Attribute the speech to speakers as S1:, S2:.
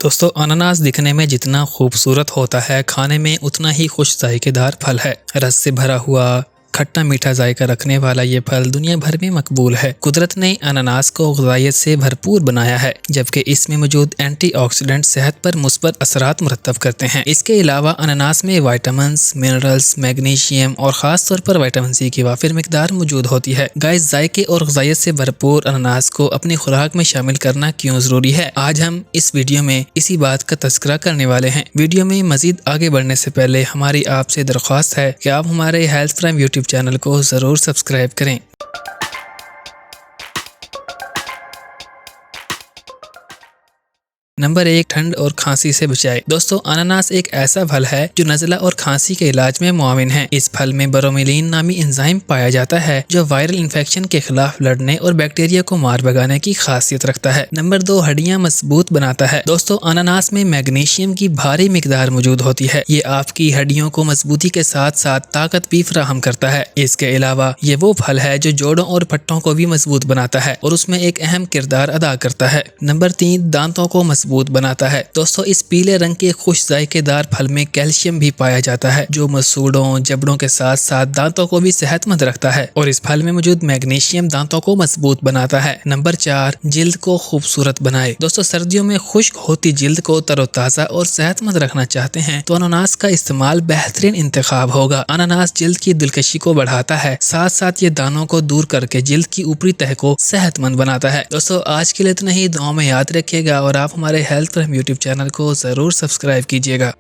S1: दोस्तों अनानास दिखने में जितना खूबसूरत होता है, खाने में उतना ही खुश जायकेदार फल है। रस से भरा हुआ खट्टा मीठा जायका रखने वाला ये फल दुनिया भर में मकबूल है। कुदरत ने अनानास को ग़िज़ाइयत से भरपूर बनाया है, जबकि इसमें मौजूद एंटीऑक्सीडेंट सेहत पर मुस्बत असरात मुरतब करते हैं। इसके अलावा अनानास में विटामिन्स, मिनरल्स, मैग्नीशियम और ख़ास तौर पर विटामिन सी की वाफिर मिकदार मौजूद होती है। गाइस, जायके और ग़िज़ाइयत से भरपूर अनानास को अपनी खुराक में शामिल करना क्यों ज़रूरी है, आज हम इस वीडियो में इसी बात का तज़किरा करने वाले हैं। वीडियो में मज़ीद आगे बढ़ने से पहले हमारी आपसे दरख्वास्त है कि आप हमारे हेल्थ प्राइम यूट्यूब चैनल को ज़रूर सब्सक्राइब करें। नंबर 1, ठंड और खांसी से बचाए। दोस्तों अनानास एक ऐसा फल है जो नज़ला और खांसी के इलाज में मुआविन है। इस फल में ब्रोमेलिन नामी एंजाइम पाया जाता है जो वायरल इन्फेक्शन के खिलाफ लड़ने और बैक्टीरिया को मार भगाने की खासियत रखता है। नंबर 2, हड्डियां मजबूत बनाता है। दोस्तों अनानास में मैग्नीशियम की भारी मिकदार मौजूद होती है। ये आपकी हड्डियों को मजबूती के साथ साथ ताकत भी फराहम करता है। इसके अलावा ये वो फल है जो जोड़ों और पट्टों को भी मजबूत बनाता है और उसमें एक अहम किरदार अदा करता है। नंबर 3, दांतों को मजबूत बनाता है। दोस्तों इस पीले रंग के खुश जायकेदार फल में कैल्शियम भी पाया जाता है जो मसूड़ों जबड़ों के साथ साथ दांतों को भी सेहतमंद रखता है, और इस फल में मौजूद मैग्नीशियम दांतों को मजबूत बनाता है। नंबर 4, जिल्द को खूबसूरत बनाए। दोस्तों सर्दियों में खुश्क होती जिल्द को तरोताजा और सेहतमंद रखना चाहते हैं तो अनानास का इस्तेमाल बेहतरीन इंतखाब होगा। अनानास जिल्द की दिलकशी को बढ़ाता है, साथ साथ ये दानों को दूर करके जिल्द की ऊपरी तह को सेहतमंद बनाता है। दोस्तों आज के लिए इतना ही, दुआ में याद रखिएगा और आप हमारे हेल्थ प्राइम यूट्यूब चैनल को जरूर सब्सक्राइब कीजिएगा।